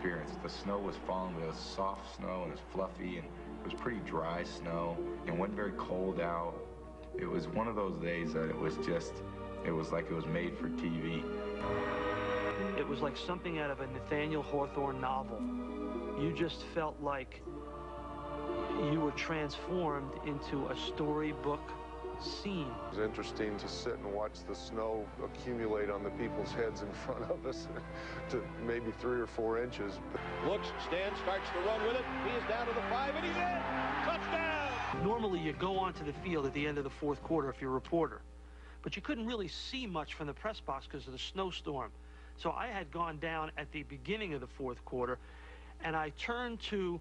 experience. The snow was falling, but it was soft snow and it was fluffy, and it was pretty dry snow. It wasn't very cold out. It was one of those days that it was like it was made for TV. It was like something out of a Nathaniel Hawthorne novel. You just felt like you were transformed into a storybook scene. It was interesting to sit and watch the snow accumulate on the people's heads in front of us to maybe 3 or 4 inches. Looks, stands, starts to run with it. He is down to the 5, and he's in! Touchdown! Normally, you go onto the field at the end of the fourth quarter if you're a reporter, but you couldn't really see much from the press box because of the snowstorm. So I had gone down at the beginning of the fourth quarter, and I turned to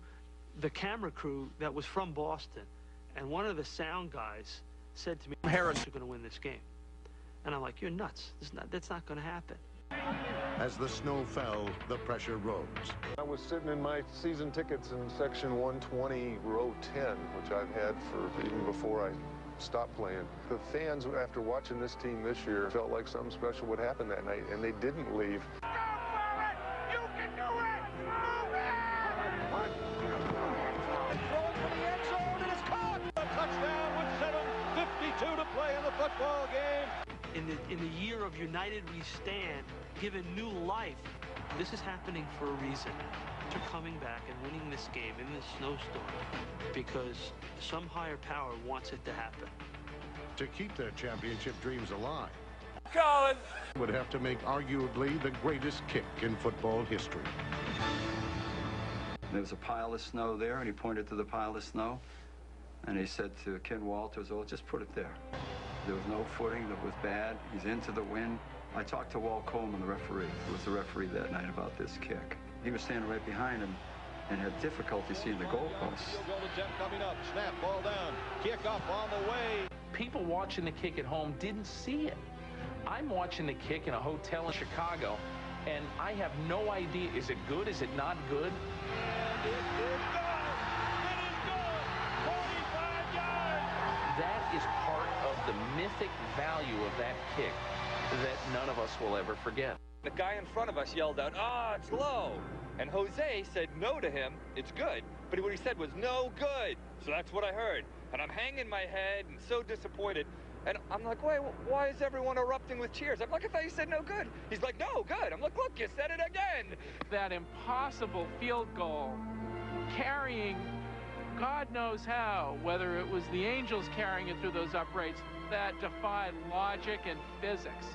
the camera crew that was from Boston, and one of the sound guys said to me, Harris are going to win this game. And I'm like, you're nuts. That's not going to happen. As the snow fell, the pressure rose. I was sitting in my season tickets in section 120, row 10, which I've had for even before I stopped playing. The fans, after watching this team this year, felt like something special would happen that night, and they didn't leave. Go for it! You can do it! Move it! And thrown for the end zone, and it's caught! A touchdown with 7:52 to play in the football game. In the year of United We Stand, given new life, this is happening for a reason. To coming back and winning this game in this snowstorm because some higher power wants it to happen. To keep their championship dreams alive, Colin would have to make arguably the greatest kick in football history. There was a pile of snow there, and he pointed to the pile of snow, and he said to Ken Walters, oh, just put it there. There was no footing, that was bad. He's into the wind. I talked to Walt Coleman, the referee, who was the referee that night, about this kick. He was standing right behind him and had difficulty seeing the goalposts. Field goal attempt coming up. Snap, ball down. Kick up on the way. People watching the kick at home didn't see it. I'm watching the kick in a hotel in Chicago, and I have no idea, is it good, is it not good? And it is good. It is good. 45 yards. That is part of the mythic value of that kick that none of us will ever forget. The guy in front of us yelled out, "Ah, it's low." And Jose said no to him, "It's good." But what he said was no good. So that's what I heard. And I'm hanging my head and so disappointed. And I'm like, wait, why is everyone erupting with cheers? I'm like, I thought you said no good. He's like, no, good. I'm like, look, you said it again. That impossible field goal, carrying God knows how, whether it was the Angels carrying it through those uprights, that defied logic and physics.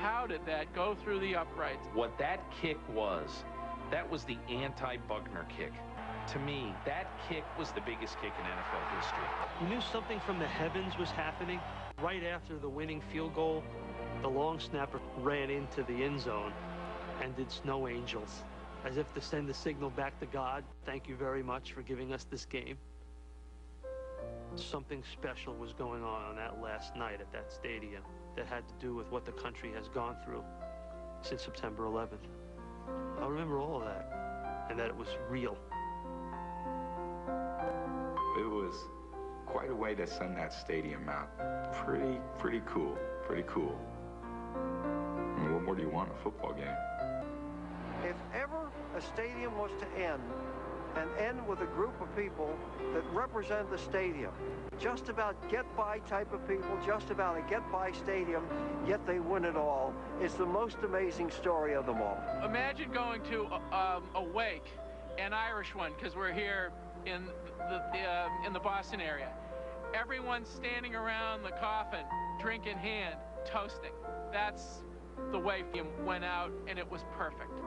How did that go through the uprights? What that kick was, that was the anti-Buckner kick. To me, that kick was the biggest kick in NFL history. You knew something from the heavens was happening. Right after the winning field goal, the long snapper ran into the end zone and did snow angels, as if to send a signal back to God. Thank you very much for giving us this game. Something special was going on that last night at that stadium that had to do with what the country has gone through since September 11th. I remember all of that, and that it was real. It was quite a way to send that stadium out. Pretty cool. Pretty cool. I mean, what more do you want in a football game? If ever a stadium was to end, and end with a group of people that represent the stadium, just about get-by type of people, just about a get-by stadium, yet they win it all. It's the most amazing story of them all. Imagine going to a wake, an Irish one, because we're here in the Boston area. Everyone's standing around the coffin, drink in hand, toasting. That's the way it went out, and it was perfect.